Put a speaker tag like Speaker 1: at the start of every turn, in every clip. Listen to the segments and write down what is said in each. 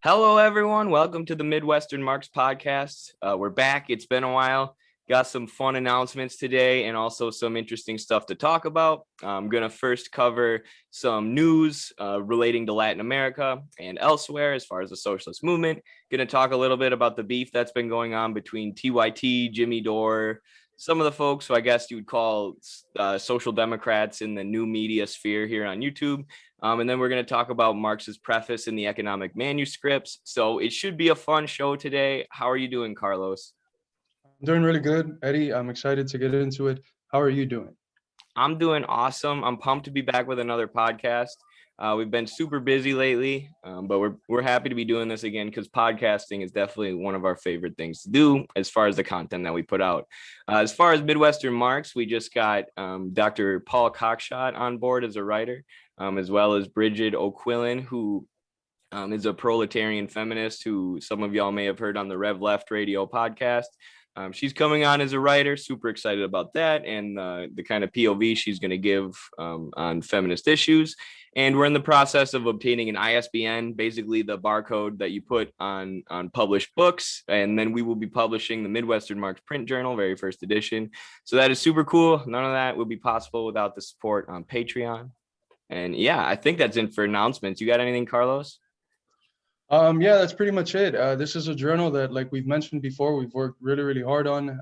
Speaker 1: Hello, everyone. Welcome to the Midwestern Marx Podcast. We're back. It's been a while. Got some fun announcements today and also some interesting stuff to talk about. I'm going to first cover some news relating to Latin America and elsewhere as far as the socialist movement. Going to talk a little bit about the beef that's been going on between TYT, Jimmy Dore, some of the folks who I guess you would call social democrats in the new media sphere here on YouTube. And then we're going to talk about Marx's preface in the economic manuscripts. So it should be a fun show today. How are you doing, Carlos?
Speaker 2: I'm doing really good, Eddie. I'm excited to get into it. How are you doing?
Speaker 1: I'm doing awesome. I'm pumped to be back with another podcast. We've been super busy lately, but we're happy to be doing this again because podcasting is definitely one of our favorite things to do as far as the content that we put out. As far as Midwestern Marx, we just got Dr. Paul Cockshott on board as a writer, as well as Bridget O'Quillan, who is a proletarian feminist who some of y'all may have heard on the Rev Left radio podcast. She's coming on as a writer, super excited about that and the kind of POV she's going to give on feminist issues. And we're in the process of obtaining an ISBN, basically the barcode that you put on published books. And then we will be publishing the Midwestern Marx print journal, very first edition. So that is super cool. None of that would be possible without the support on Patreon. And yeah, I think that's it for announcements. You got anything, Carlos?
Speaker 2: Yeah, that's pretty much it. This is a journal that, like we've mentioned before, we've worked really, really hard on.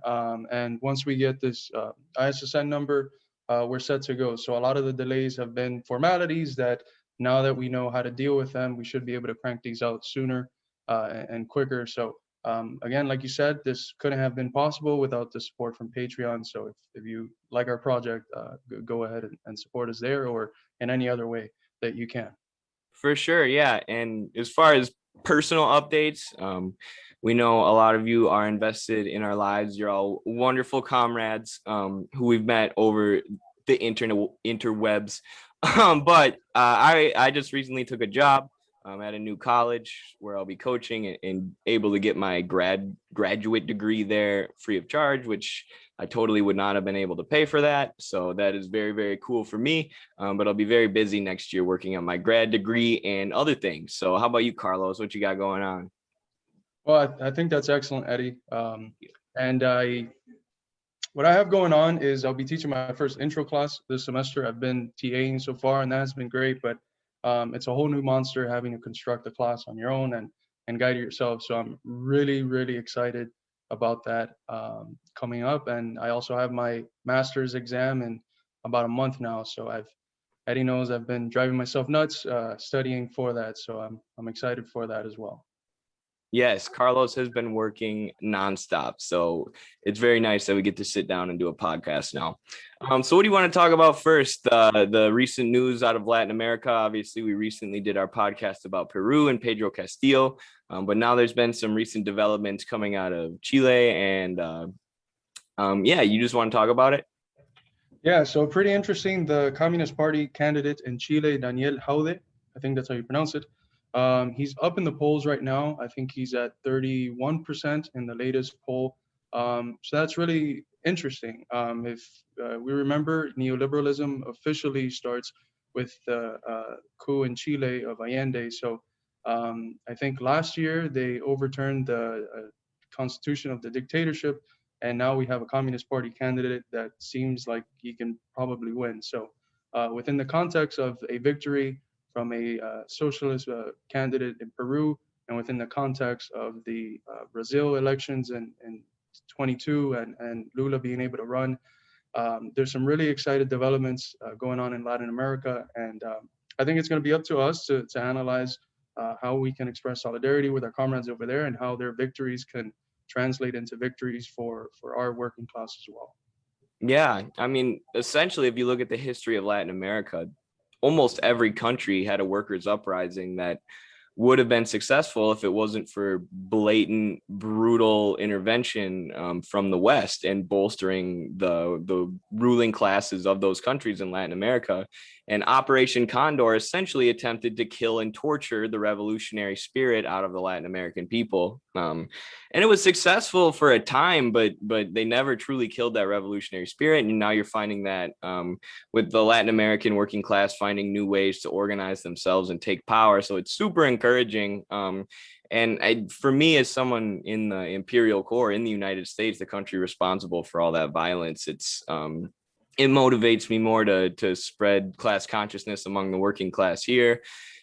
Speaker 2: And once we get this ISSN number, we're set to go. So a lot of the delays have been formalities that now that we know how to deal with them, we should be able to crank these out sooner and quicker. So again, like you said, this couldn't have been possible without the support from Patreon. So if you like our project, go ahead and support us there or in any other way that you can.
Speaker 1: For sure, yeah. And as far as personal updates, we know a lot of you are invested in our lives. You're all wonderful comrades who we've met over the interwebs. But I just recently took a job at a new college where I'll be coaching and able to get my graduate degree there free of charge, which I totally would not have been able to pay for that. So that is very, very cool for me. But I'll be very busy next year working on my grad degree and other things. So how about you, Carlos? What you got going on?
Speaker 2: Well, I think that's excellent, Eddie. What I have going on is I'll be teaching my first intro class this semester. I've been TAing so far, and that's been great. But it's a whole new monster having to construct a class on your own and guide it yourself. So I'm really, really excited about that coming up. And I also have my master's exam in about a month now. So Eddie knows I've been driving myself nuts studying for that. So I'm excited for that as well.
Speaker 1: Yes, Carlos has been working nonstop. So it's very nice that we get to sit down and do a podcast now. So what do you want to talk about first? The recent news out of Latin America. Obviously, we recently did our podcast about Peru and Pedro Castillo. But now there's been some recent developments coming out of Chile. And yeah, you just want to talk about it?
Speaker 2: Yeah, so pretty interesting. The Communist Party candidate in Chile, Daniel Jaude, I think that's how you pronounce it. He's up in the polls right now. I think he's at 31% in the latest poll. So that's really interesting. If we remember, neoliberalism officially starts with the coup in Chile of Allende. So I think last year they overturned the constitution of the dictatorship, and now we have a Communist Party candidate that seems like he can probably win. So within the context of a victory from a socialist candidate in Peru, and within the context of the Brazil elections in 22 and Lula being able to run, there's some really excited developments going on in Latin America. And I think it's going to be up to us to analyze how we can express solidarity with our comrades over there and how their victories can translate into victories for our working class as well.
Speaker 1: Yeah, I mean, essentially, if you look at the history of Latin America, almost every country had a workers' uprising that would have been successful if it wasn't for blatant, brutal intervention from the West and bolstering the ruling classes of those countries in Latin America. And Operation Condor essentially attempted to kill and torture the revolutionary spirit out of the Latin American people. And it was successful for a time, but they never truly killed that revolutionary spirit. And now you're finding that with the Latin American working class finding new ways to organize themselves and take power. So it's super encouraging. For me, as someone in the imperial core in the United States, the country responsible for all that violence, it motivates me more to spread class consciousness among the working class here.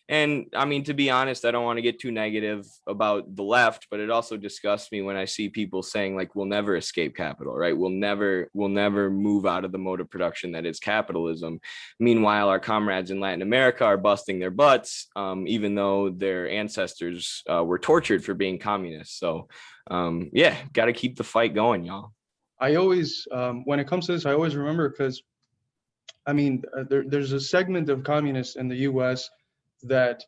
Speaker 1: And I mean, to be honest, I don't want to get too negative about the left, but it also disgusts me when I see people saying like, we'll never escape capital, right? We'll never move out of the mode of production that is capitalism. Meanwhile, our comrades in Latin America are busting their butts, even though their ancestors were tortured for being communists. So yeah, got to keep the fight going, y'all.
Speaker 2: I always, when it comes to this, I always remember because, I mean, there's a segment of communists in the U.S. that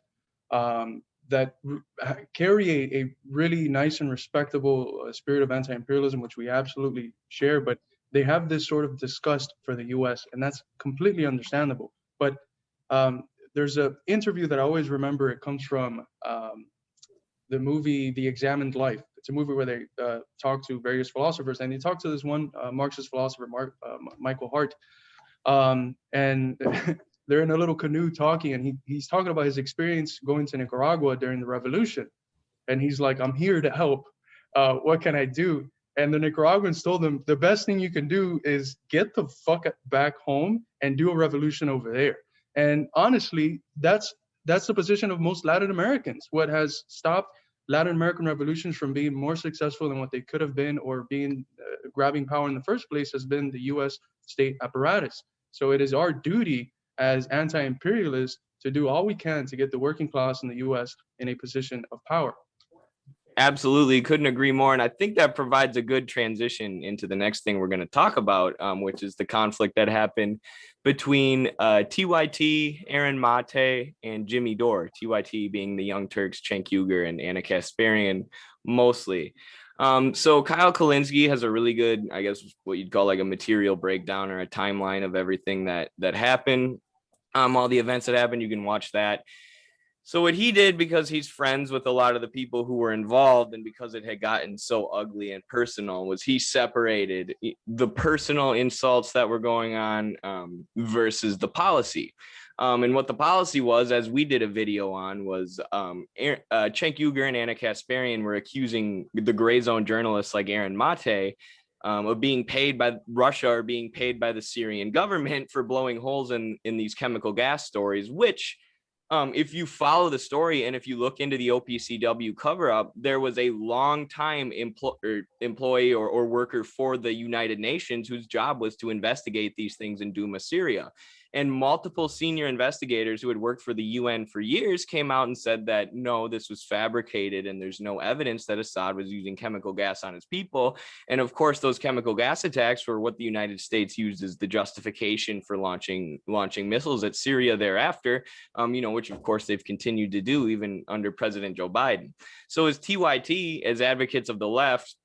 Speaker 2: carry a really nice and respectable spirit of anti-imperialism, which we absolutely share, but they have this sort of disgust for the U.S., and that's completely understandable. But there's an interview that I always remember. It comes from the movie The Examined Life. It's a movie where they talk to various philosophers, and they talk to this one Marxist philosopher, Michael Hart, and they're in a little canoe talking, and he's talking about his experience going to Nicaragua during the revolution, and he's like, "I'm here to help. What can I do?" And the Nicaraguans told him, "The best thing you can do is get the fuck back home and do a revolution over there." And honestly, that's the position of most Latin Americans. What has stopped Latin American revolutions from being more successful than what they could have been, or being grabbing power in the first place, has been the U.S. state apparatus. So it is our duty as anti-imperialists to do all we can to get the working class in the U.S. in a position of power.
Speaker 1: Absolutely, couldn't agree more. And I think that provides a good transition into the next thing we're going to talk about, which is the conflict that happened between TYT, Aaron Mate, and Jimmy Dore. TYT being the Young Turks, Cenk Uygur, and Anna Kasparian mostly. So Kyle Kulinski has a really good, I guess, what you'd call like a material breakdown or a timeline of everything that happened. All the events that happened, you can watch that. So what he did, because he's friends with a lot of the people who were involved, and because it had gotten so ugly and personal, was he separated the personal insults that were going on versus the policy. And what the policy was, as we did a video on, was Cenk Uygur and Anna Kasparian were accusing the gray zone journalists like Aaron Mate of being paid by Russia or being paid by the Syrian government for blowing holes in these chemical gas stories, which if you follow the story and if you look into the OPCW cover up, there was a long time employee or worker for the United Nations whose job was to investigate these things in Douma, Syria. And multiple senior investigators who had worked for the UN for years came out and said that, no, this was fabricated and there's no evidence that Assad was using chemical gas on his people. And of course, those chemical gas attacks were what the United States used as the justification for launching missiles at Syria thereafter, which of course they've continued to do even under President Joe Biden. So as TYT, as advocates of the left,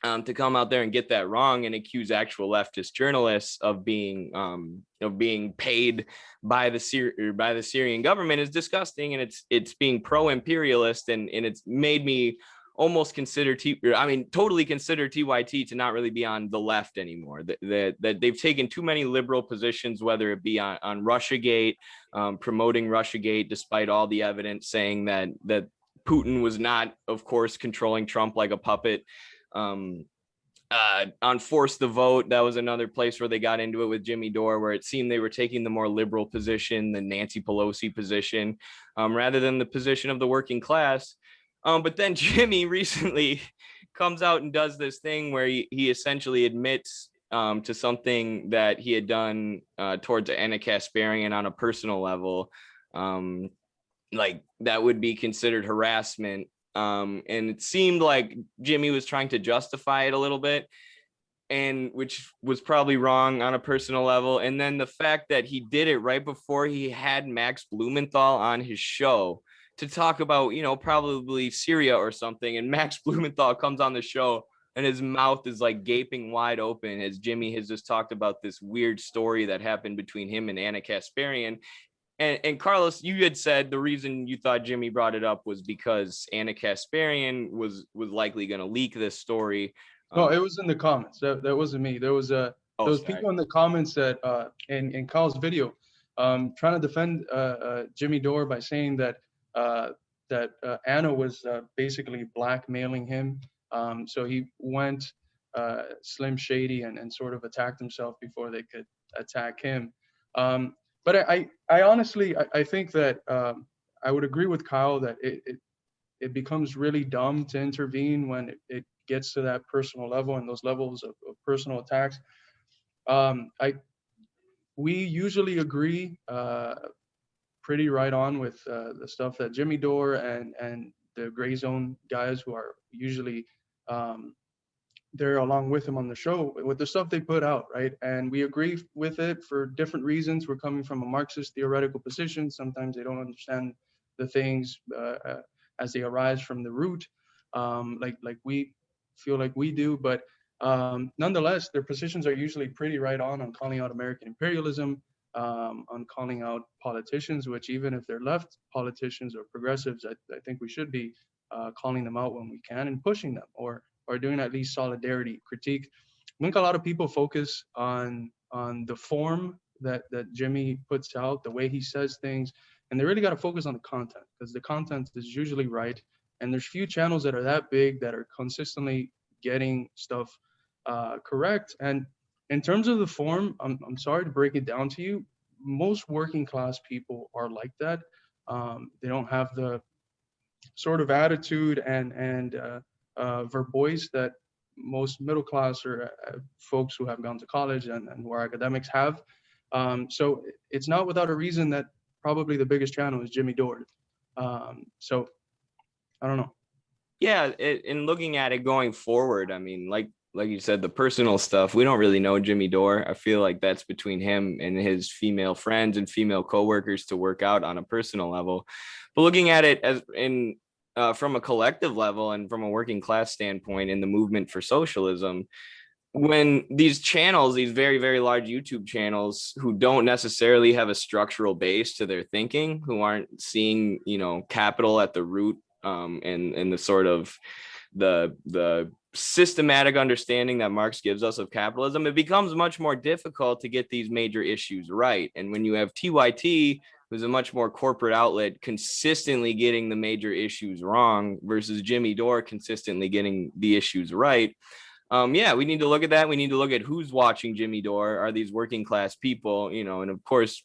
Speaker 1: to come out there and get that wrong and accuse actual leftist journalists of being paid by the Syrian government is disgusting, and it's being pro-imperialist, and it's made me almost totally consider TYT to not really be on the left anymore. That they've taken too many liberal positions, whether it be on Russiagate, promoting Russiagate, despite all the evidence saying that Putin was not, of course, controlling Trump like a puppet. On Force the Vote, that was another place where they got into it with Jimmy Dore, where it seemed they were taking the more liberal position, the Nancy Pelosi position, rather than the position of the working class. But then Jimmy recently comes out and does this thing where he essentially admits to something that he had done towards Anna Kasparian on a personal level, like that would be considered harassment. And it seemed like Jimmy was trying to justify it a little bit, and which was probably wrong on a personal level. And then the fact that he did it right before he had Max Blumenthal on his show to talk about, probably Syria or something. And Max Blumenthal comes on the show and his mouth is like gaping wide open as Jimmy has just talked about this weird story that happened between him and Anna Kasparian. And Carlos, you had said the reason you thought Jimmy brought it up was because Anna Kasparian was likely going to leak this story.
Speaker 2: No, it was in the comments. That wasn't me. There was people in the comments that in Kyle's video trying to defend Jimmy Dore by saying that Anna was basically blackmailing him. So he went Slim Shady and sort of attacked himself before they could attack him. But I honestly I think that I would agree with Kyle that it becomes really dumb to intervene when it gets to that personal level and those levels of personal attacks. We usually agree pretty right on with the stuff that Jimmy Dore and the Gray Zone guys who are usually they're along with him on the show with the stuff they put out, right? And we agree with it for different reasons. We're coming from a Marxist theoretical position. Sometimes they don't understand the things as they arise from the root, like we feel like we do. But nonetheless, their positions are usually pretty right on calling out American imperialism, on calling out politicians, which even if they're left politicians or progressives, I think we should be calling them out when we can and pushing them or doing at least solidarity critique. I think a lot of people focus on the form that Jimmy puts out, the way he says things, and they really got to focus on the content because the content is usually right. And there's few channels that are that big that are consistently getting stuff correct. And in terms of the form, I'm sorry to break it down to you. Most working class people are like that. They don't have the sort of attitude and verboice that most middle class or folks who have gone to college and who are academics have. So it's not without a reason that probably the biggest channel is Jimmy Dore. So I don't know.
Speaker 1: Yeah, in looking at it going forward, I mean, like you said, the personal stuff, we don't really know Jimmy Dore. I feel like that's between him and his female friends and female coworkers to work out on a personal level. But looking at it as in from a collective level and from a working class standpoint in the movement for socialism, when these channels, these very, very large YouTube channels who don't necessarily have a structural base to their thinking, who aren't seeing, capital at the root, and the sort of the systematic understanding that Marx gives us of capitalism, it becomes much more difficult to get these major issues right. And when you have TYT, who's a much more corporate outlet, consistently getting the major issues wrong versus Jimmy Dore consistently getting the issues right, we need to look at that. We need to look at who's watching Jimmy Dore. Are these working class people, and of course,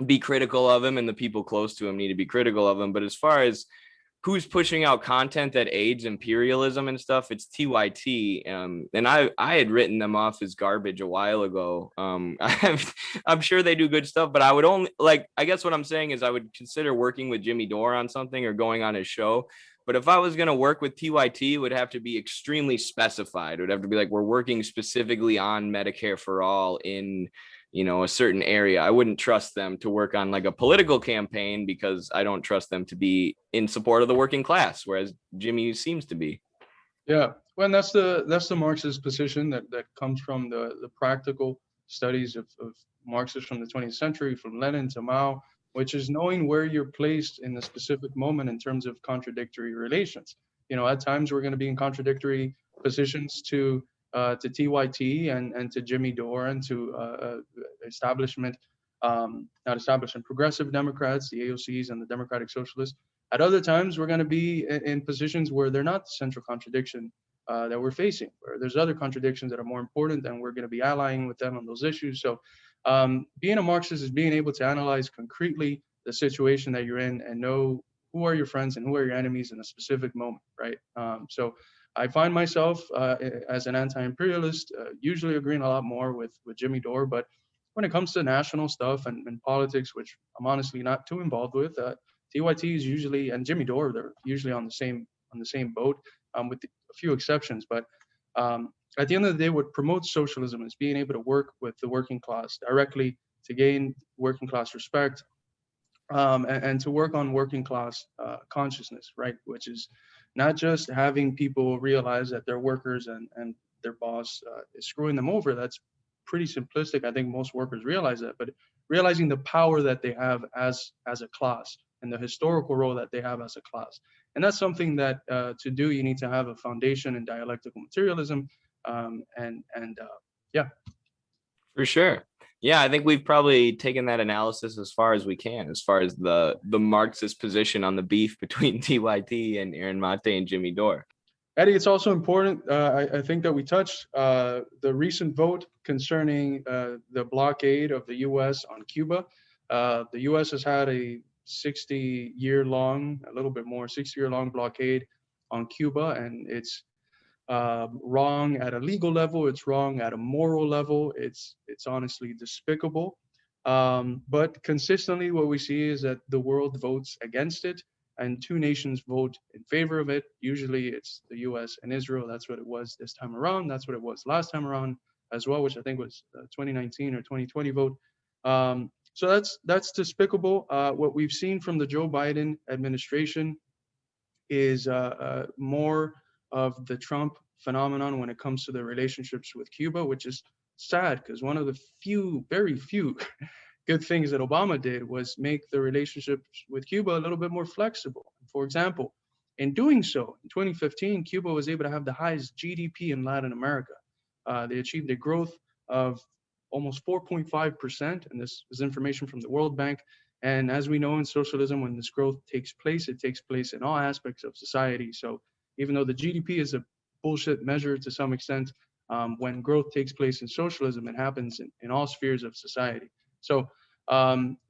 Speaker 1: be critical of him, and the people close to him need to be critical of him. But as far as who's pushing out content that aids imperialism and stuff, it's TYT. And I had written them off as garbage a while ago. I'm sure they do good stuff, but I would only I guess what I'm saying is I would consider working with Jimmy Dore on something or going on his show. But if I was going to work with TYT, it would have to be extremely specified. It would have to be like, we're working specifically on Medicare for all in, a certain area. I wouldn't trust them to work on like a political campaign because I don't trust them to be in support of the working class, whereas Jimmy seems to be.
Speaker 2: Yeah, well, that's the Marxist position that comes from the practical studies of Marxists from the 20th century, from Lenin to Mao, which is knowing where you're placed in a specific moment in terms of contradictory relations. At times we're going to be in contradictory positions to TYT and to Jimmy Dore and to establishment, not establishment, progressive Democrats, the AOCs and the Democratic Socialists. At other times, we're going to be in positions where they're not the central contradiction that we're facing, where there's other contradictions that are more important, and we're going to be allying with them on those issues. So being a Marxist is being able to analyze concretely the situation that you're in and know who are your friends and who are your enemies in a specific moment, right? So I find myself as an anti-imperialist usually agreeing a lot more with Jimmy Dore, but when it comes to national stuff and politics, which I'm honestly not too involved with, TYT is usually, and Jimmy Dore, they're usually on the same boat, with a few exceptions. But at the end of the day, what promotes socialism is being able to work with the working class directly to gain working class respect, and to work on working class consciousness, right? Which is not just having people realize that they're workers and their boss is screwing them over. That's pretty simplistic. I think most workers realize that, but realizing the power that they have as a class and the historical role that they have as a class. And that's something that to do, you need to have a foundation in dialectical materialism. Yeah.
Speaker 1: For sure. Yeah, I think we've probably taken that analysis as far as we can, as far as the Marxist position on the beef between TYT and Aaron Mate and Jimmy Dore.
Speaker 2: Eddie, it's also important, I think that we touched the recent vote concerning the blockade of the U.S. on Cuba. The U.S. has had a 60-year-long, a little bit more, 60-year-long blockade on Cuba, and it's wrong at a legal level. It's wrong at a moral level. It's honestly despicable. But consistently, what we see is that the world votes against it, and two nations vote in favor of it. Usually, it's the U.S. and Israel. That's what it was this time around. That's what it was last time around as well, which I think was 2019 or 2020 vote. So that's despicable. What we've seen from the Joe Biden administration is more of the Trump phenomenon when it comes to the relationships with Cuba, which is sad because one of the very few good things that Obama did was make the relationships with Cuba a little bit more flexible. For example, in doing so, in 2015, Cuba was able to have the highest GDP in Latin America. They achieved a growth of almost 4.5%, and this is information from the World Bank. And as we know in socialism, when this growth takes place, it takes place in all aspects of society. So even though the GDP is a bullshit measure to some extent, when growth takes place in socialism, it happens in all spheres of society. So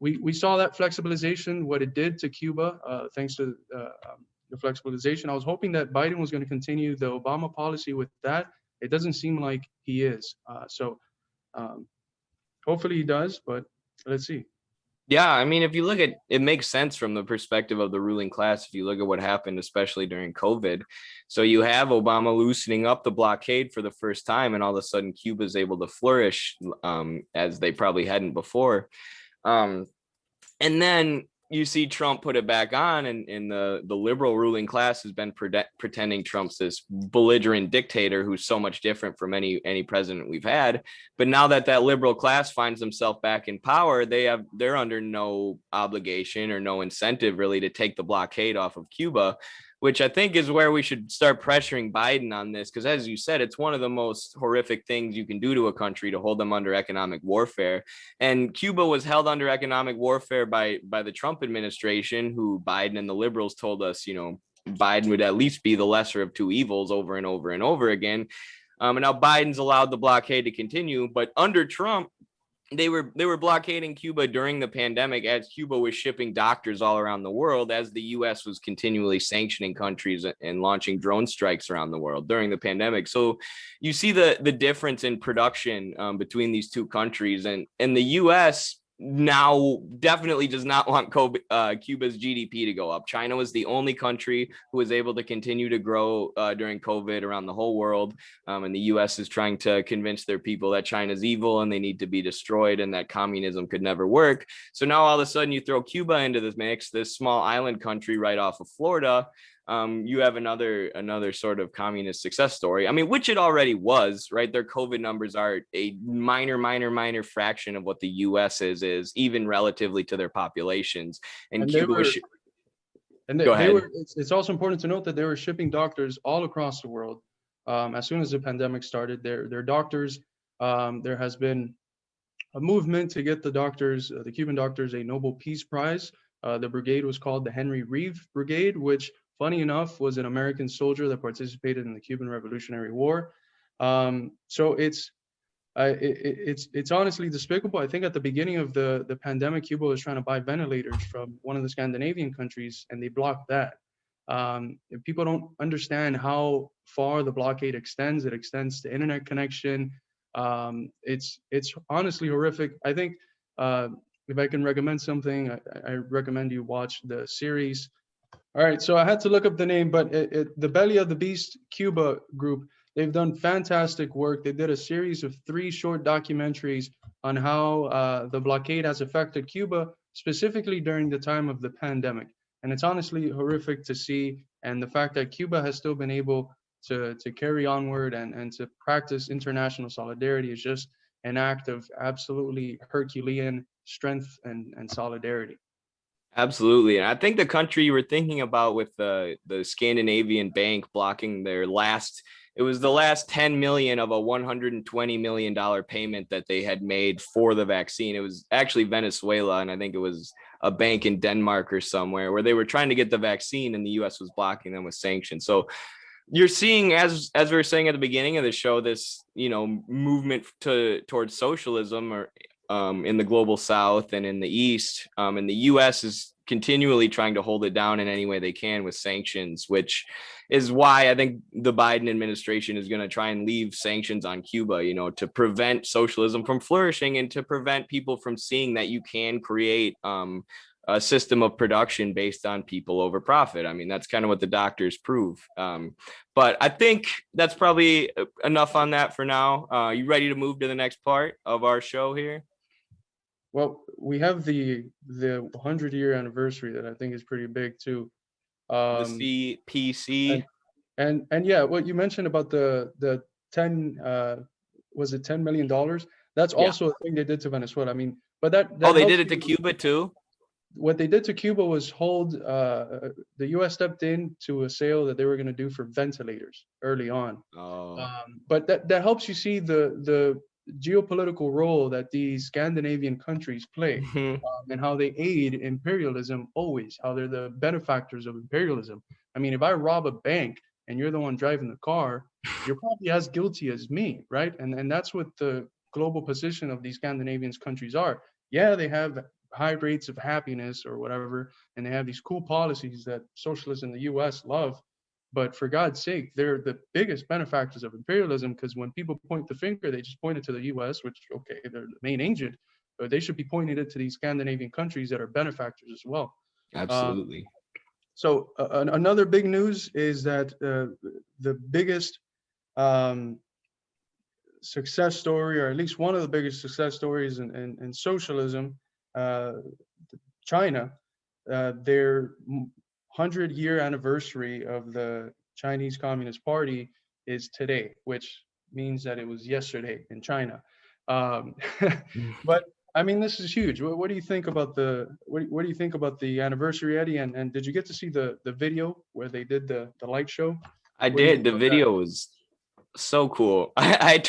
Speaker 2: we saw that flexibilization, what it did to Cuba, thanks to the flexibilization. I was hoping that Biden was going to continue the Obama policy with that. It doesn't seem like he is. So hopefully he does, but let's see.
Speaker 1: Yeah, I mean, if you look at it, makes sense from the perspective of the ruling class. If you look at what happened, especially during COVID, so you have Obama loosening up the blockade for the first time, and all of a sudden Cuba's able to flourish as they probably hadn't before. And then you see Trump put it back on, and the liberal ruling class has been pretending Trump's this belligerent dictator who's so much different from any president we've had. But now that liberal class finds themselves back in power, they're under no obligation or no incentive really to take the blockade off of Cuba, which I think is where we should start pressuring Biden on this. Because as you said, it's one of the most horrific things you can do to a country, to hold them under economic warfare. And Cuba was held under economic warfare by the Trump administration, who Biden and the liberals told us, Biden would at least be the lesser of two evils over and over and over again. And now Biden's allowed the blockade to continue. But under Trump, they were blockading Cuba during the pandemic, as Cuba was shipping doctors all around the world, as the U.S. was continually sanctioning countries and launching drone strikes around the world during the pandemic. So you see the difference in production between these two countries, and the U.S. now definitely does not want Cuba's GDP to go up. China was the only country who was able to continue to grow during COVID around the whole world. And the US is trying to convince their people that China's evil and they need to be destroyed and that communism could never work. So now all of a sudden you throw Cuba into this mix, this small island country right off of Florida. You have another sort of communist success story. I mean, which it already was, right? Their COVID numbers are a minor fraction of what the U.S. is even relatively to their populations. And Cuba was.
Speaker 2: Go ahead. It's also important to note that they were shipping doctors all across the world. As soon as the pandemic started, their doctors. There has been a movement to get the Cuban doctors, a Nobel Peace Prize. The brigade was called the Henry Reeve Brigade, which, funny enough, was an American soldier that participated in the Cuban Revolutionary War. So it's honestly despicable. I think at the beginning of the pandemic, Cuba was trying to buy ventilators from one of the Scandinavian countries, and they blocked that. People don't understand how far the blockade extends. It extends to internet connection. It's honestly horrific. I think if I can recommend something, I recommend you watch the series. All right, so I had to look up the name, but the Belly of the Beast Cuba group, they've done fantastic work. They did a series of 3 short documentaries on how the blockade has affected Cuba, specifically during the time of the pandemic. And it's honestly horrific to see. And the fact that Cuba has still been able to carry onward and to practice international solidarity is just an act of absolutely Herculean strength and solidarity.
Speaker 1: Absolutely. And I think the country you were thinking about with the Scandinavian bank blocking their last, it was the last 10 million of a $120 million payment that they had made for the vaccine. It was actually Venezuela, and I think it was a bank in Denmark or somewhere where they were trying to get the vaccine and the US was blocking them with sanctions. So you're seeing, as we were saying at the beginning of the show, this, you know, movement towards socialism, or in the global South and in the East, and the U.S. is continually trying to hold it down in any way they can with sanctions, which is why I think the Biden administration is going to try and leave sanctions on Cuba, you know, to prevent socialism from flourishing and to prevent people from seeing that you can create a system of production based on people over profit. I mean, that's kind of what the doctors prove. But I think that's probably enough on that for now. You ready to move to the next part of our show here?
Speaker 2: Well, we have the 100-year anniversary that I think is pretty big too.
Speaker 1: The
Speaker 2: Um,
Speaker 1: CPC.
Speaker 2: and yeah, what you mentioned about the 10 was it $10 million? That's
Speaker 1: Yeah.
Speaker 2: also a thing they did to Venezuela. I mean, but that
Speaker 1: Oh, they
Speaker 2: helps
Speaker 1: did it to
Speaker 2: you-
Speaker 1: Cuba too?
Speaker 2: What they did to Cuba was hold the U.S. stepped in to a sale that they were going to do for ventilators early on.
Speaker 1: Oh.
Speaker 2: But that helps you see the geopolitical role that these Scandinavian countries play, and how they aid imperialism always, how they're the benefactors of imperialism. I mean, if I rob a bank and you're the one driving the car, you're probably as guilty as me, right? And that's what the global position of these Scandinavian countries are. Yeah, they have high rates of happiness or whatever, and they have these cool policies that socialists in the US love. But for God's sake, they're the biggest benefactors of imperialism, because when people point the finger, they just point it to the US, which, okay, they're the main agent, but they should be pointing it to these Scandinavian countries that are benefactors as well.
Speaker 1: Absolutely.
Speaker 2: So another big news is that the biggest um, success story, or at least one of the biggest success stories in socialism, uh, China, their 100-year anniversary of the Chinese Communist Party is today, which means that it was yesterday in China. Um, but I mean, this is huge. What do you think about what do you think about the anniversary, Eddie? And did you get to see the video where they did the light show?
Speaker 1: I
Speaker 2: What do you
Speaker 1: did.
Speaker 2: think
Speaker 1: The
Speaker 2: about that?
Speaker 1: video was so cool. I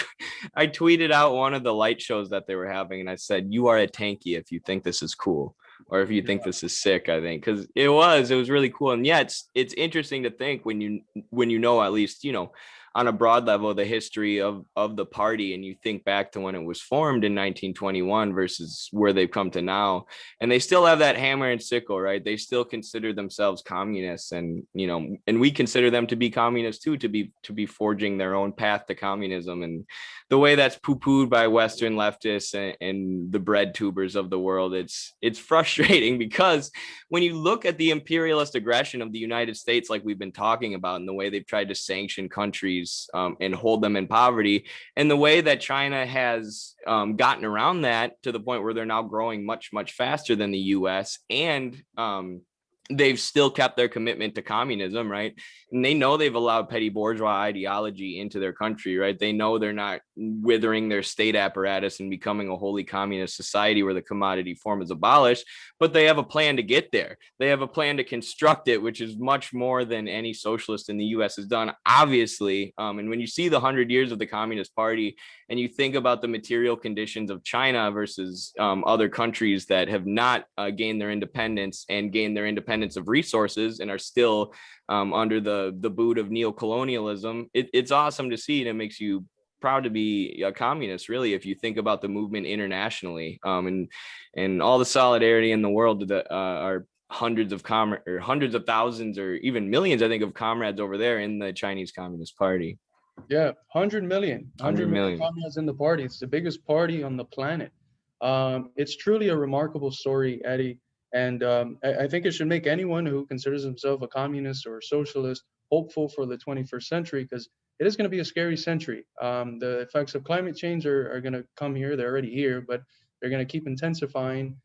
Speaker 1: tweeted out one of the light shows that they were having, and I said, "You are a tanky if you think this is cool, or if you think this is sick." I think because it was really cool, and yeah, it's interesting to think when you know, at least, you know, on a broad level, the history of the party, and you think back to when it was formed in 1921 versus where they've come to now, and they still have that hammer and sickle, right? They still consider themselves communists, and you know, and we consider them to be communists too, to be forging their own path to communism. And the way that's poo-pooed by Western leftists and the bread tubers of the world, it's frustrating, because when you look at the imperialist aggression of the United States, like we've been talking about, and the way they've tried to sanction countries and hold them in poverty, and the way that China has gotten around that to the point where they're now growing much, much faster than the US, and they've still kept their commitment to communism, right? And they know they've allowed petty bourgeois ideology into their country, right? They know they're not withering their state apparatus and becoming a wholly communist society where the commodity form is abolished, but they have a plan to get there. They have a plan to construct it, which is much more than any socialist in the US has done, obviously. And when you see the 100 years of the Communist Party, and you think about the material conditions of China versus other countries that have not gained their independence and gained their independence of resources and are still under the boot of neocolonialism, it's awesome to see, and it makes you proud to be a communist, really, if you think about the movement internationally, and all the solidarity in the world that are hundreds of thousands or even millions, I think, of comrades over there in the Chinese Communist Party.
Speaker 2: Yeah, 100 million.
Speaker 1: 100 million.
Speaker 2: Comrades in the party. It's the biggest party on the planet. It's truly a remarkable story, Eddie. And I think it should make anyone who considers himself a communist or a socialist hopeful for the 21st century, because it is going to be a scary century. The effects of climate change are going to come here. They're already here, but they're going to keep intensifying.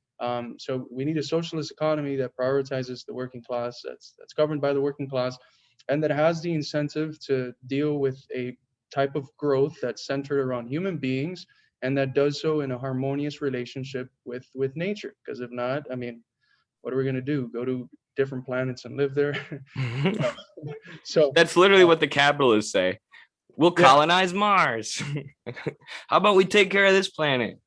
Speaker 2: So we need a socialist economy that prioritizes the working class, that's governed by the working class, and that has the incentive to deal with a type of growth that's centered around human beings, and that does so in a harmonious relationship with nature. Because if not, I mean, what are we going to do? Go to different planets and live there? No. So
Speaker 1: That's literally what the capitalists say. We'll
Speaker 2: yeah,
Speaker 1: colonize Mars. How about we take care of this planet?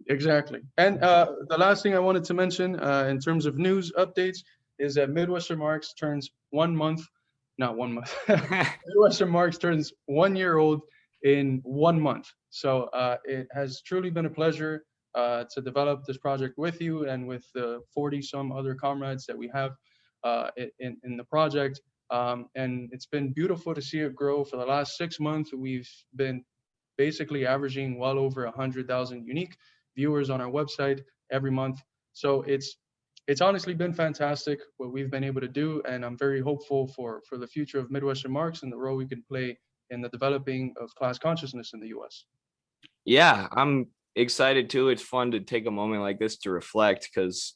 Speaker 2: exactly. And the last thing I wanted to mention in terms of news updates is that Midwestern Marx turns 1 month, not 1 month. Midwestern Marx turns 1 year old in 1 month. So it has truly been a pleasure to develop this project with you and with the 40 some other comrades that we have in the project. And it's been beautiful to see it grow. For the last 6 months, we've been basically averaging well over 100,000 unique viewers on our website every month. So it's honestly been fantastic what we've been able to do, and I'm very hopeful for the future of Midwestern Marx and the role we can play in the developing of class consciousness in the U.S.
Speaker 1: Yeah, I'm excited too. It's fun to take a moment like this to reflect because,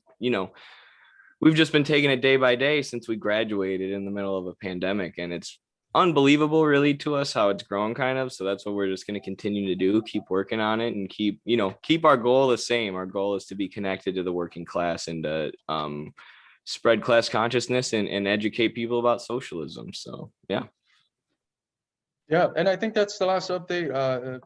Speaker 1: we've just been taking it day by day since we graduated in the middle of a pandemic, and it's unbelievable really to us how it's grown kind of. So that's what we're just going to continue to do, keep working on it and keep our goal the same. Our goal is to be connected to the working class and to spread class consciousness and educate people about socialism. So yeah.
Speaker 2: Yeah, and I think that's the last update. I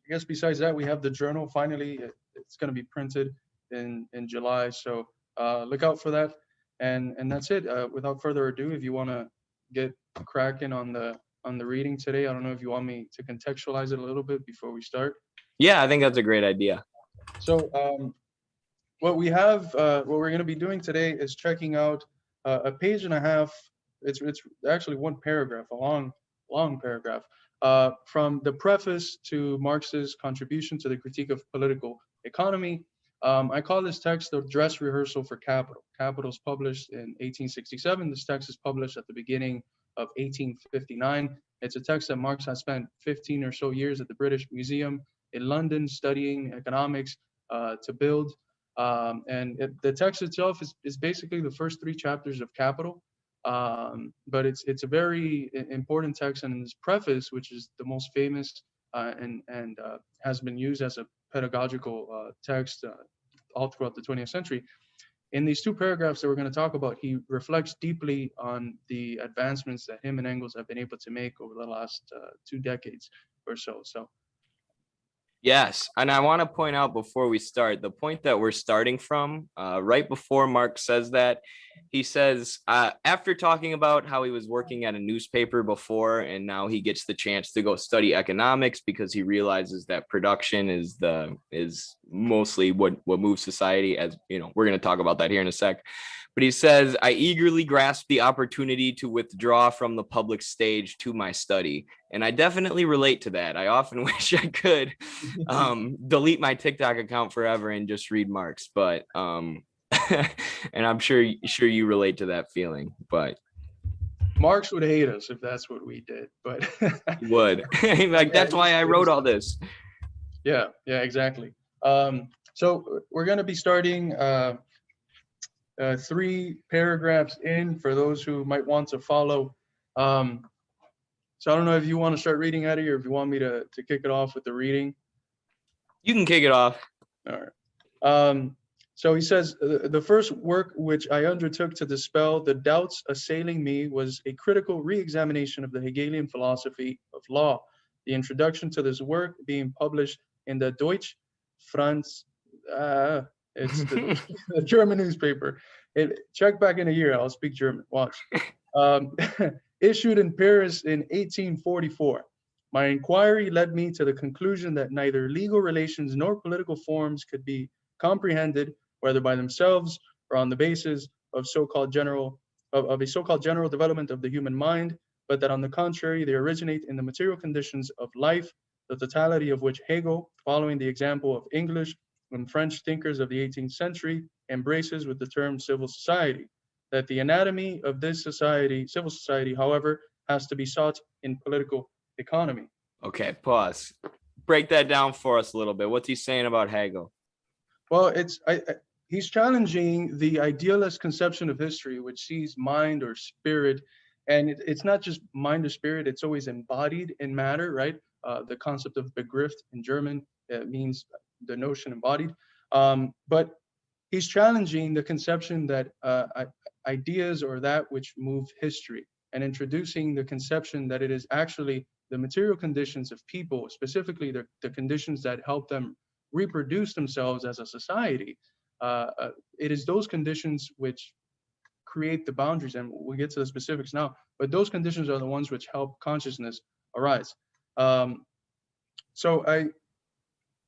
Speaker 2: guess besides that, we have the journal. Finally, it's going to be printed in July. So look out for that. And that's it. Without further ado, if you want to get cracking on the reading today, I don't know if you want me to contextualize it a little bit before we start.
Speaker 1: Yeah, I think that's a great idea.
Speaker 2: So what we have, what we're going to be doing today is checking out a page and a half. It's actually one paragraph, a long paragraph, from the preface to Marx's contribution to the critique of political economy. I call this text the dress rehearsal for Capital. Capital is published in 1867. This text is published at the beginning of 1859. It's a text that Marx has spent 15 or so years at the British Museum in London studying economics to build. The text itself is basically the first three chapters of Capital. But it's a very important text, and in this preface, which is the most famous and has been used as a pedagogical text all throughout the 20th century. In these two paragraphs that we're going to talk about, he reflects deeply on the advancements that him and Engels have been able to make over the last 2 decades or so.
Speaker 1: Yes, and I want to point out before we start, the point that we're starting from, right before Mark says that, he says, after talking about how he was working at a newspaper before, and now he gets the chance to go study economics because he realizes that production is mostly what moves society, as we're going to talk about that here in a sec. But he says, I eagerly grasped the opportunity to withdraw from the public stage to my study. And I definitely relate to that. I often wish I could delete my TikTok account forever and just read Marx. But and I'm sure you relate to that feeling. But
Speaker 2: Marx would hate us if that's what we did. But
Speaker 1: he would. Like, that's why I wrote all this.
Speaker 2: Yeah, exactly. So we're going to be starting 3 paragraphs in for those who might want to follow. So I don't know if you want to start reading, Eddie, or if you want me to kick it off with the reading.
Speaker 1: You can kick it off.
Speaker 2: All right. So he says, the first work which I undertook to dispel the doubts assailing me was a critical re-examination of the Hegelian philosophy of law. The introduction to this work being published in the Deutsche Franz, it's the German newspaper. Check back in a year, I'll speak German, watch. Issued in Paris in 1844. My inquiry led me to the conclusion that neither legal relations nor political forms could be comprehended, whether by themselves or on the basis of a so-called general development of the human mind, but that on the contrary, they originate in the material conditions of life, the totality of which Hegel, following the example of English and French thinkers of the 18th century, embraces with the term civil society. That the anatomy of this society, civil society, however, has to be sought in political economy.
Speaker 1: Okay, pause. Break that down for us a little bit. What's he saying about Hegel?
Speaker 2: Well, he's challenging the idealist conception of history, which sees mind or spirit, and it's not just mind or spirit; it's always embodied in matter, right? The concept of Begriff in German means the notion embodied, but he's challenging the conception that ideas are that which move history, and introducing the conception that it is actually the material conditions of people, specifically the conditions that help them reproduce themselves as a society. It is those conditions which create the boundaries, and we'll get to the specifics now, but those conditions are the ones which help consciousness arise. Um, so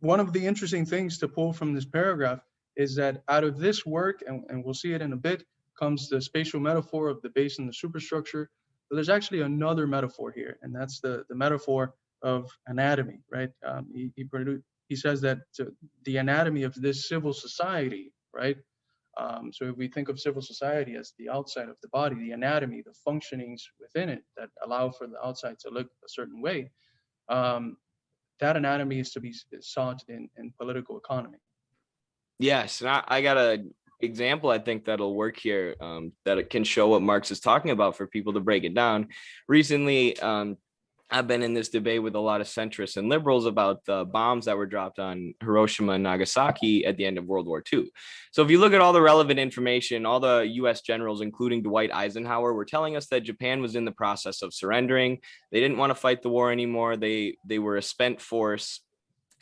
Speaker 2: one of the interesting things to pull from this paragraph is that out of this work, and we'll see it in a bit, comes the spatial metaphor of the base and the superstructure. But there's actually another metaphor here, and that's the metaphor of anatomy, right? He says that the anatomy of this civil society, right? So if we think of civil society as the outside of the body, the anatomy, the functionings within it that allow for the outside to look a certain way, um, that anatomy is to be sought in political economy.
Speaker 1: Yes, and I got a example I think that'll work here, that it can show what Marx is talking about for people to break it down. Recently, I've been in this debate with a lot of centrists and liberals about the bombs that were dropped on Hiroshima and Nagasaki at the end of World War II. So if you look at all the relevant information, all the US generals, including Dwight Eisenhower, were telling us that Japan was in the process of surrendering. They didn't want to fight the war anymore. They were a spent force,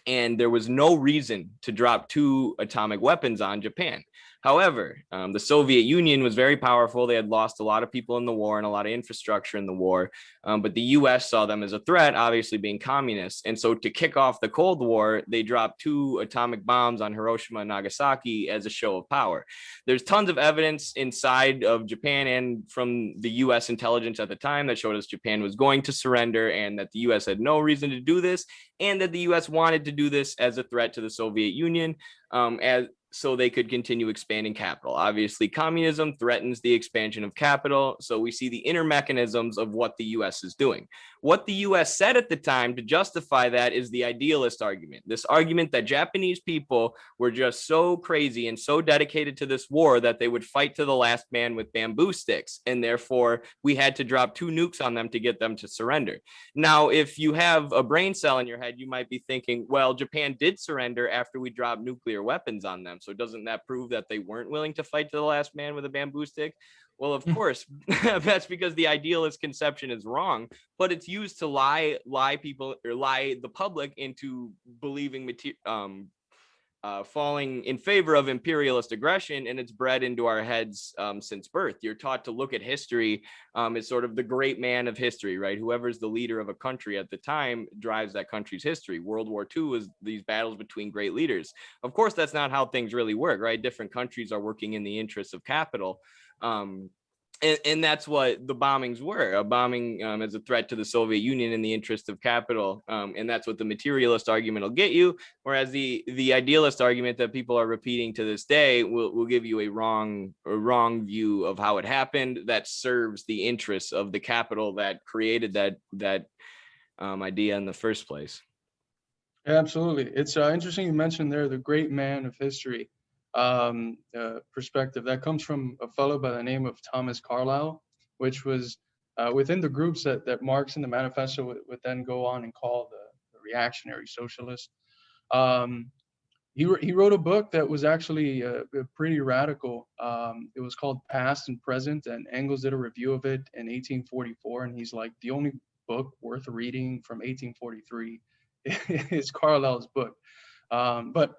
Speaker 1: and there was no reason to drop 2 atomic weapons on Japan. However, the Soviet Union was very powerful. They had lost a lot of people in the war and a lot of infrastructure in the war, but the US saw them as a threat, obviously being communists. And so to kick off the Cold War, they dropped 2 atomic bombs on Hiroshima and Nagasaki as a show of power. There's tons of evidence inside of Japan and from the US intelligence at the time that showed us Japan was going to surrender and that the US had no reason to do this, and that the US wanted to do this as a threat to the Soviet Union, so they could continue expanding capital. Obviously, communism threatens the expansion of capital, so we see the inner mechanisms of what the US is doing. What the US said at the time to justify that is the idealist argument, this argument that Japanese people were just so crazy and so dedicated to this war that they would fight to the last man with bamboo sticks, and therefore we had to drop 2 nukes on them to get them to surrender. Now, if you have a brain cell in your head, you might be thinking, well, Japan did surrender after we dropped nuclear weapons on them. So doesn't that prove that they weren't willing to fight to the last man with a bamboo stick? Well, of course, that's because the idealist conception is wrong, but it's used to lie people or lie the public into believing falling in favor of imperialist aggression, and it's bred into our heads since birth. You're taught to look at history as sort of the great man of history, right? Whoever's the leader of a country at the time drives that country's history. World War II was these battles between great leaders. Of course, that's not how things really work, right? Different countries are working in the interests of capital. And that's what the bombings were, a bombing as a threat to the Soviet Union in the interest of capital. And that's what the materialist argument will get you. Whereas the idealist argument that people are repeating to this day will give you a wrong view of how it happened that serves the interests of the capital that created that idea in the first place.
Speaker 2: Absolutely. It's interesting you mentioned there the great man of history perspective. That comes from a fellow by the name of Thomas Carlyle, which was within the groups that Marx in the manifesto would then go on and call the reactionary socialist. He wrote a book that was actually pretty radical. It was called Past and Present, and Engels did a review of it in 1844, and he's like, the only book worth reading from 1843 is Carlyle's book. But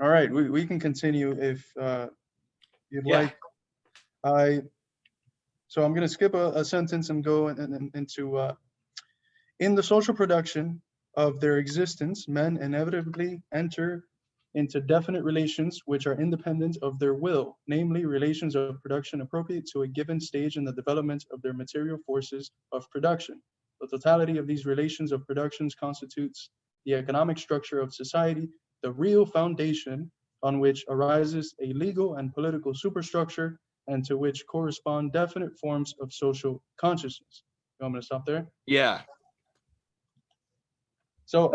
Speaker 2: all right, we can continue if you'd like. So I'm going to skip a sentence and go into in the social production of their existence, men inevitably enter into definite relations which are independent of their will, namely relations of production appropriate to a given stage in the development of their material forces of production. The totality of these relations of productions constitutes the economic structure of society, the real foundation on which arises a legal and political superstructure, and to which correspond definite forms of social consciousness. You want me to stop there?
Speaker 1: Yeah.
Speaker 2: So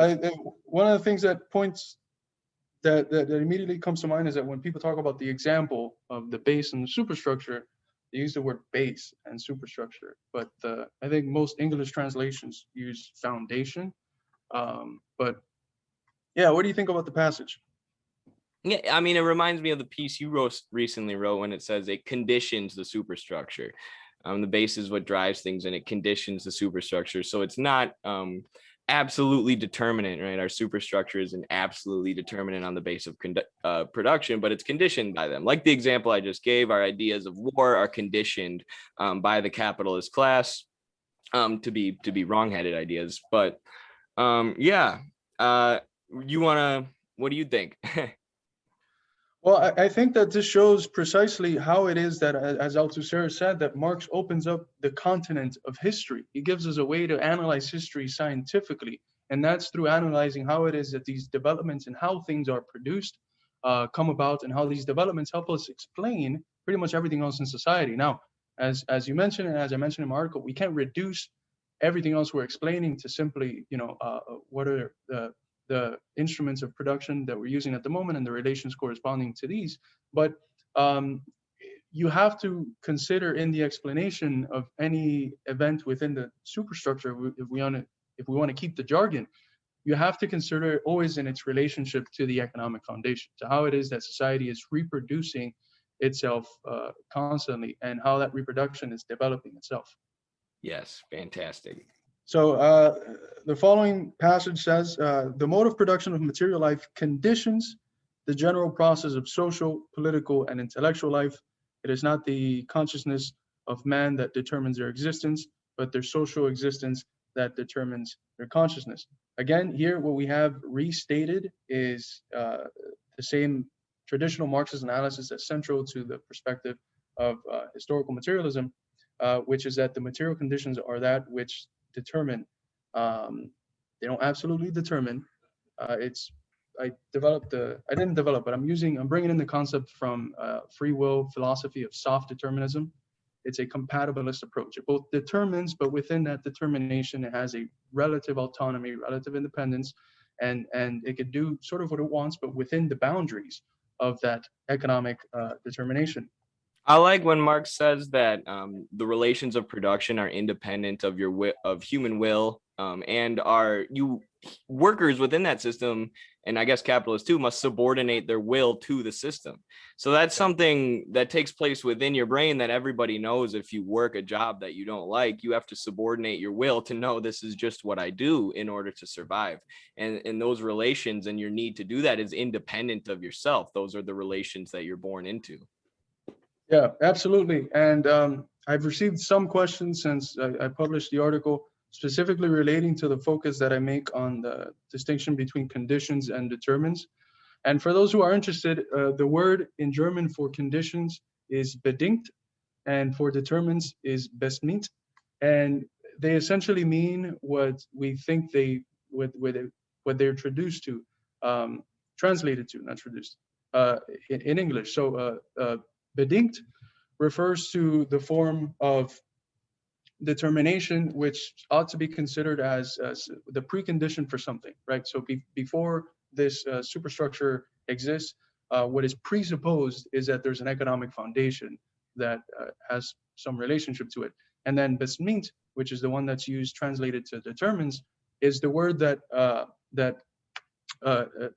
Speaker 2: one of the things that points that immediately comes to mind is that when people talk about the example of the base and the superstructure, they use the word base and superstructure. But I think most English translations use foundation. But yeah, what do you think about the passage?
Speaker 1: Yeah, I mean, it reminds me of the piece you recently wrote when it says it conditions the superstructure. The base is what drives things, and it conditions the superstructure. So it's not absolutely determinate, right? Our superstructure isn't absolutely determinate on the base of production, but it's conditioned by them. Like the example I just gave, our ideas of war are conditioned by the capitalist class to be wrongheaded ideas. But yeah, you wanna? What do you think?
Speaker 2: Well, I think that this shows precisely how it is that, as Althusser said, that Marx opens up the continent of history. He gives us a way to analyze history scientifically, and that's through analyzing how it is that these developments and how things are produced come about, and how these developments help us explain pretty much everything else in society. Now, as you mentioned, and as I mentioned in my article, we can't reduce everything else we're explaining to simply, what are the instruments of production that we're using at the moment and the relations corresponding to these. But you have to consider in the explanation of any event within the superstructure, if we want to keep the jargon, you have to consider it always in its relationship to the economic foundation, to how it is that society is reproducing itself constantly, and how that reproduction is developing itself.
Speaker 1: Yes, fantastic.
Speaker 2: So the following passage says, the mode of production of material life conditions the general process of social, political, and intellectual life. It is not the consciousness of man that determines their existence, but their social existence that determines their consciousness. Again, here what we have restated is the same traditional Marxist analysis that's central to the perspective of historical materialism, which is that the material conditions are that which determine. They don't absolutely determine. I didn't develop, but I'm bringing in the concept from free will philosophy of soft determinism. It's a compatibilist approach. It both determines, but within that determination, it has a relative autonomy, relative independence, and it could do sort of what it wants, but within the boundaries of that economic determination.
Speaker 1: I like when Marx says that the relations of production are independent of of human will, and you workers within that system, and I guess capitalists too, must subordinate their will to the system. So that's something that takes place within your brain that everybody knows. If you work a job that you don't like, you have to subordinate your will to know this is just what I do in order to survive. And those relations and your need to do that is independent of yourself. Those are the relations that you're born into.
Speaker 2: Yeah, absolutely. And I've received some questions since I published the article, specifically relating to the focus that I make on the distinction between conditions and determines. And for those who are interested, the word in German for conditions is bedingt, and for determines is bestimmt. And they essentially mean what we think what they're traduced to, translated to, not traduced, in English. So bedingt refers to the form of determination, which ought to be considered as the precondition for something, right? So before this superstructure exists, what is presupposed is that there's an economic foundation that has some relationship to it. And then bestimmt, which is the one that's used translated to determines, is the word that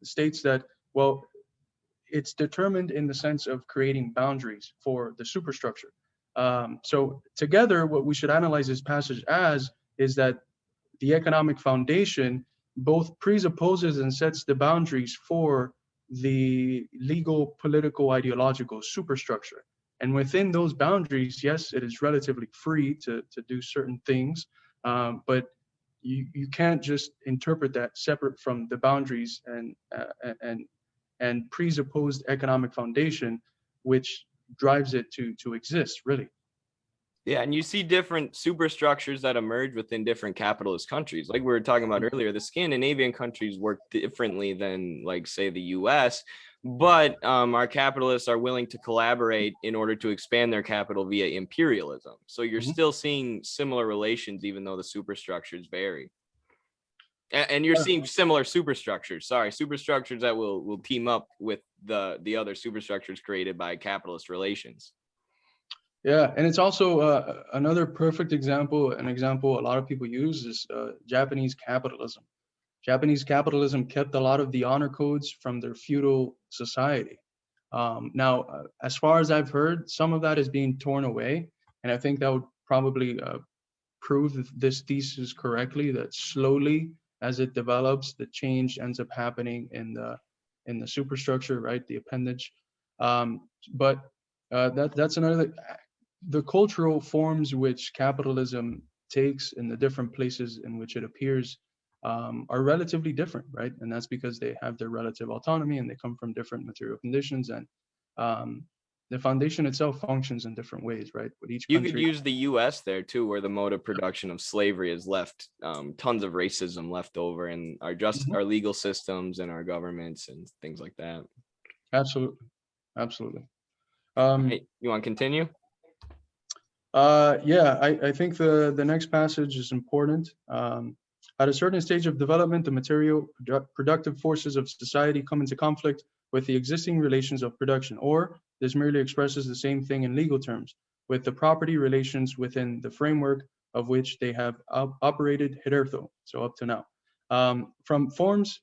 Speaker 2: states that, well, it's determined in the sense of creating boundaries for the superstructure. So together, what we should analyze this passage as is that the economic foundation both presupposes and sets the boundaries for the legal, political, ideological superstructure. And within those boundaries, yes, it is relatively free to do certain things, but you can't just interpret that separate from the boundaries and presupposed economic foundation, which drives it to exist, really.
Speaker 1: Yeah, and you see different superstructures that emerge within different capitalist countries. Like we were talking about earlier, the Scandinavian countries work differently than, like, say, the US, but our capitalists are willing to collaborate in order to expand their capital via imperialism. So you're still seeing similar relations, even though the superstructures vary. And you're seeing similar superstructures. Superstructures that will team up with the other superstructures created by capitalist relations.
Speaker 2: Yeah, and it's also another perfect example. An example a lot of people use is Japanese capitalism. Japanese capitalism kept a lot of the honor codes from their feudal society. Now, as far as I've heard, some of that is being torn away, and I think that would probably prove this thesis correctly. That slowly, as it develops, the change ends up happening in the superstructure, right? The appendage. But that's another. The cultural forms which capitalism takes in the different places in which it appears are relatively different, right? And that's because they have their relative autonomy and they come from different material conditions, and um, the foundation itself functions in different ways, right? With each
Speaker 1: You could
Speaker 2: country.
Speaker 1: use the U.S. there too, where the mode of production of slavery has left tons of racism left over in
Speaker 2: Mhm.
Speaker 1: our legal systems and our governments and things like that.
Speaker 2: Absolutely, absolutely.
Speaker 1: All
Speaker 2: Um,
Speaker 1: right, you want to continue?
Speaker 2: yeah, I think the next passage is important. At a certain stage of development, the material productive forces of society come into conflict with the existing relations of production, or this merely expresses the same thing in legal terms, with the property relations within the framework of which they have operated hitherto, so up to now. From forms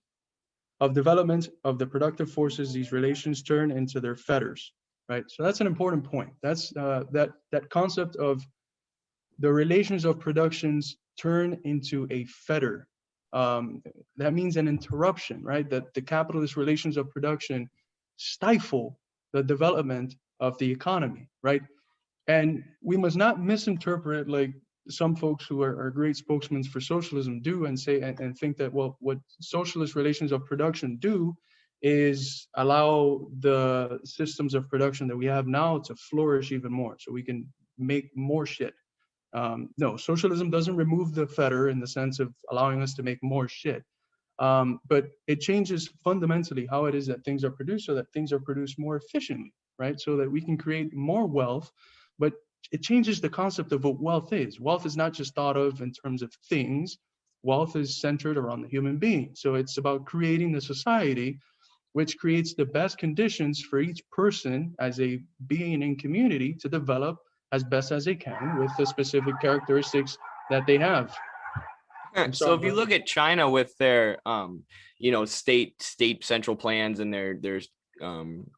Speaker 2: of development of the productive forces, these relations turn into their fetters, right? So that's an important point. That's that concept of the relations of productions turn into a fetter. Um, that means an interruption, right? That the capitalist relations of production stifle the development of the economy, right? And we must not misinterpret, like some folks who are great spokesmen for socialism do, and say and think that, well, what socialist relations of production do is allow the systems of production that we have now to flourish even more, so we can make more shit. No, socialism doesn't remove the fetter in the sense of allowing us to make more shit. But it changes fundamentally how it is that things are produced, so that things are produced more efficiently, right? So that we can create more wealth. But it changes the concept of what wealth is. Wealth is not just thought of in terms of things. Wealth is centered around the human being. So it's about creating the society which creates the best conditions for each person as a being in community to develop as best as they can with the specific characteristics that they have. I'm
Speaker 1: So
Speaker 2: sorry,
Speaker 1: if you
Speaker 2: brother.
Speaker 1: look at China with their state central plans and their um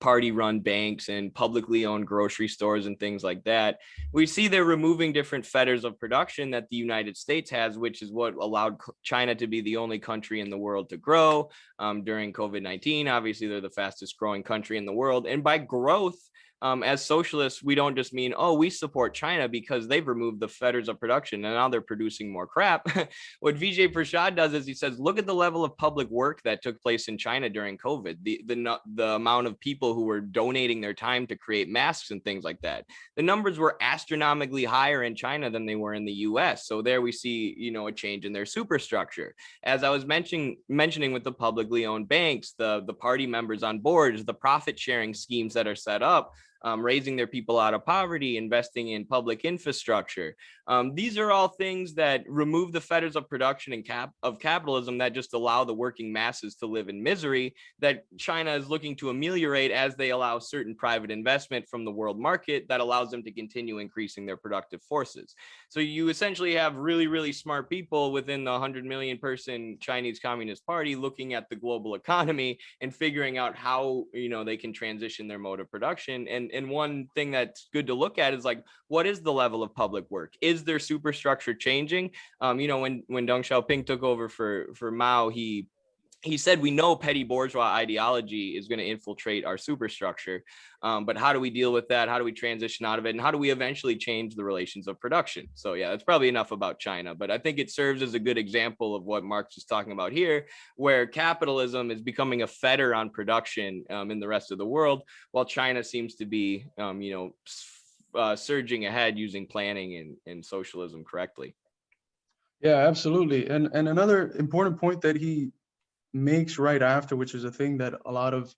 Speaker 1: party run banks and publicly owned grocery stores and things like that, we see they're removing different fetters of production that the United States has, which is what allowed China to be the only country in the world to grow during COVID-19. Obviously, they're the fastest growing country in the world. And by growth, as socialists, we don't just mean, oh, we support China because they've removed the fetters of production and now they're producing more crap. What Vijay Prashad does is he says, look at the level of public work that took place in China during COVID, the amount of people who were donating their time to create masks and things like that. The numbers were astronomically higher in China than they were in the US. So there we see, a change in their superstructure. As I was mentioning with the publicly owned banks, the party members on boards, the profit sharing schemes that are set up, raising their people out of poverty, investing in public infrastructure. These are all things that remove the fetters of production and of capitalism that just allow the working masses to live in misery, that China is looking to ameliorate as they allow certain private investment from the world market that allows them to continue increasing their productive forces. So you essentially have really, really smart people within the 100 million person Chinese Communist Party looking at the global economy and figuring out how, they can transition their mode of production. And one thing that's good to look at is like, what is the level of public work? Is their superstructure changing? When Deng Xiaoping took over for Mao, he said, we know petty bourgeois ideology is going to infiltrate our superstructure, but how do we deal with that? How do we transition out of it? And how do we eventually change the relations of production? So yeah, that's probably enough about China, but I think it serves as a good example of what Marx is talking about here, where capitalism is becoming a fetter on production in the rest of the world, while China seems to be, surging ahead using planning and socialism correctly.
Speaker 2: Yeah, absolutely. And another important point that he makes right after, which is a thing that a lot of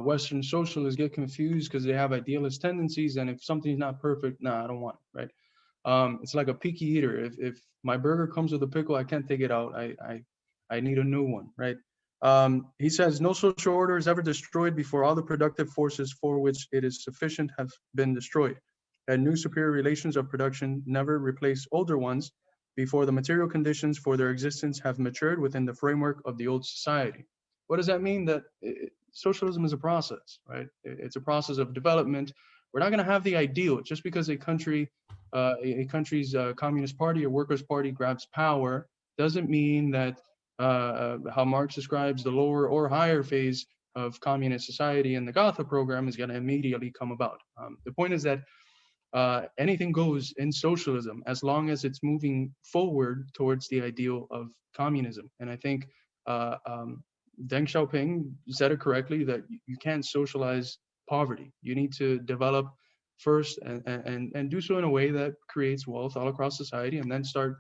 Speaker 2: Western socialists get confused because they have idealist tendencies, and if something's not perfect, nah, I don't want it, right? It's like a picky eater. If my burger comes with a pickle, I can't take it out. I need a new one, right? He says no social order is ever destroyed before all the productive forces for which it is sufficient have been destroyed. And new superior relations of production never replace older ones before the material conditions for their existence have matured within the framework of the old society. What does that mean? That socialism is a process, right? It's a process of development. We're not going to have the ideal just because a country's communist party or workers' party grabs power doesn't mean that how Marx describes the lower or higher phase of communist society and the Gotha program is going to immediately come about. The point is that anything goes in socialism as long as it's moving forward towards the ideal of communism. And I think Deng Xiaoping said it correctly that you can't socialize poverty. You need to develop first and do so in a way that creates wealth all across society, and then start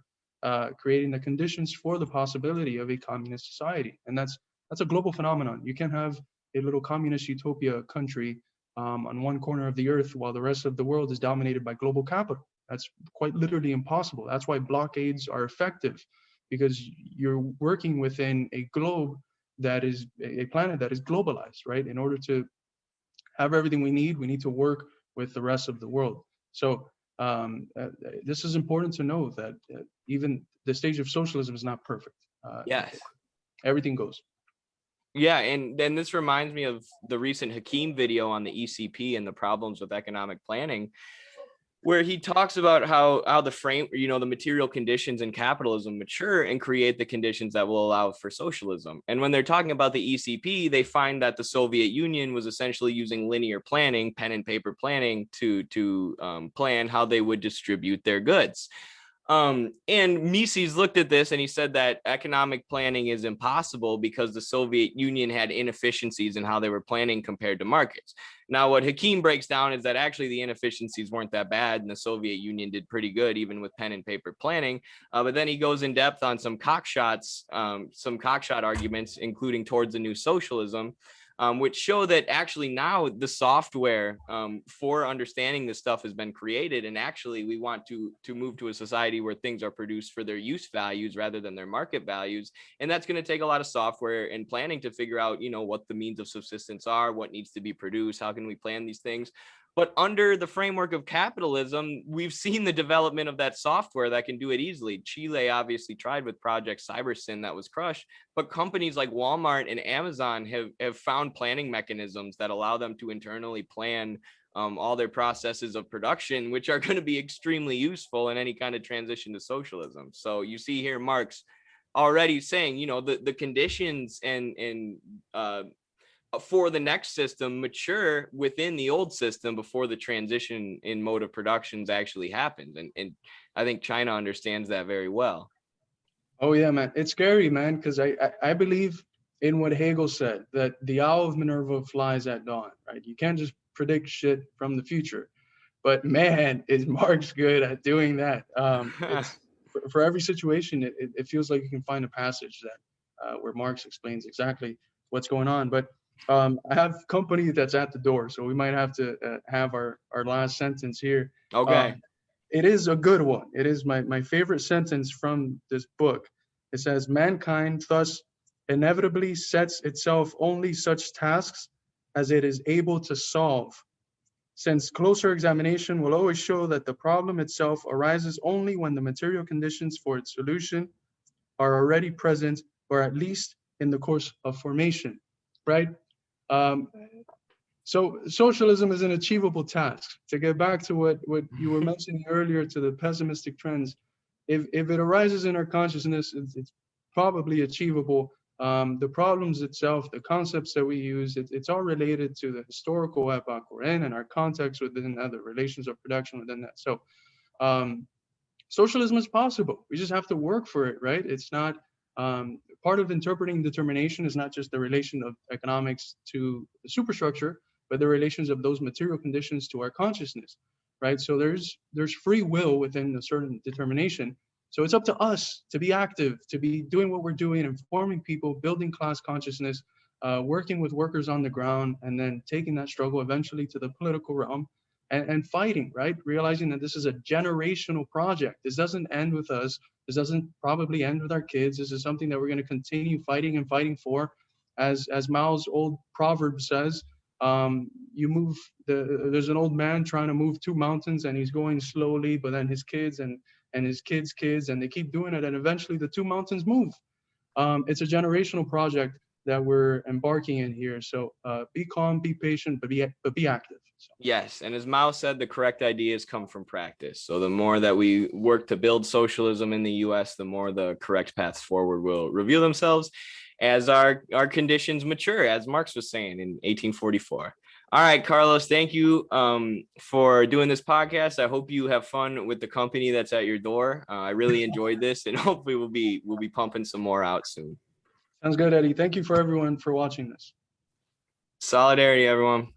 Speaker 2: creating the conditions for the possibility of a communist society. And that's a global phenomenon. You can't have a little communist utopia country on one corner of the earth while the rest of the world is dominated by global capital. That's quite literally impossible. That's why blockades are effective, because you're working within a globe that is a planet that is globalized, right? In order to have everything we need to work with the rest of the world. So this is important to know that even the stage of socialism is not perfect.
Speaker 1: Yes.
Speaker 2: Everything goes.
Speaker 1: Yeah, and then this reminds me of the recent Hakeem video on the ECP and the problems with economic planning, where he talks about how the frame, the material conditions in capitalism mature and create the conditions that will allow for socialism. And when they're talking about the ECP, they find that the Soviet Union was essentially using linear planning, pen and paper planning, to plan how they would distribute their goods. And Mises looked at this and he said that economic planning is impossible because the Soviet Union had inefficiencies in how they were planning compared to markets. Now, what Hakeem breaks down is that actually the inefficiencies weren't that bad, and the Soviet Union did pretty good, even with pen and paper planning. But then he goes in depth on some cockshot arguments, including towards the new socialism, which show that actually now the software for understanding this stuff has been created. And actually we want to move to a society where things are produced for their use values rather than their market values. And that's going to take a lot of software and planning to figure out, what the means of subsistence are, what needs to be produced, how can we plan these things. But under the framework of capitalism, we've seen the development of that software that can do it easily. Chile obviously tried with Project Cybersyn that was crushed, but companies like Walmart and Amazon have found planning mechanisms that allow them to internally plan all their processes of production, which are going to be extremely useful in any kind of transition to socialism. So you see here Marx already saying, the conditions and for the next system mature within the old system before the transition in mode of productions actually happens. And I think China understands that very well.
Speaker 2: Oh yeah, man. It's scary, man, because I believe in what Hegel said, that the owl of Minerva flies at dawn, right? You can't just predict shit from the future. But man, is Marx good at doing that. It's for every situation, it feels like you can find a passage that where Marx explains exactly what's going on. But I have company that's at the door, so we might have to have our last sentence here.
Speaker 1: Okay.
Speaker 2: It is a good one. It is my favorite sentence from this book. It says, mankind thus inevitably sets itself only such tasks as it is able to solve, since closer examination will always show that the problem itself arises only when the material conditions for its solution are already present, or at least in the course of formation, right? So socialism is an achievable task. To get back to what you were mentioning earlier, to the pessimistic trends, if it arises in our consciousness, it's probably achievable. The problems itself, the concepts that we use, it's all related to the historical epoch we're in and our context within that, the relations of production within that. So socialism is possible. We just have to work for it, right? It's not, part of interpreting determination is not just the relation of economics to the superstructure, but the relations of those material conditions to our consciousness, right? So there's free will within a certain determination. So it's up to us to be active, to be doing what we're doing, informing people, building class consciousness, working with workers on the ground, and then taking that struggle eventually to the political realm. and fighting, right? Realizing that this is a generational project. This doesn't end with us. This doesn't probably end with our kids. This is something that we're going to continue fighting and fighting for. As Mao's old proverb says, there's an old man trying to move two mountains and he's going slowly, but then his kids and his kids' kids, and they keep doing it, and eventually the two mountains move. It's a generational project that we're embarking in here. So be calm, be patient, but be active. So.
Speaker 1: Yes, and as Mao said, the correct ideas come from practice. So the more that we work to build socialism in the U.S., the more the correct paths forward will reveal themselves as our conditions mature, as Marx was saying in 1844. All right, Carlos, thank you for doing this podcast. I hope you have fun with the company that's at your door. I really enjoyed this, and hopefully we'll be pumping some more out soon.
Speaker 2: Sounds good, Eddie. Thank you for everyone for watching this.
Speaker 1: Solidarity, everyone.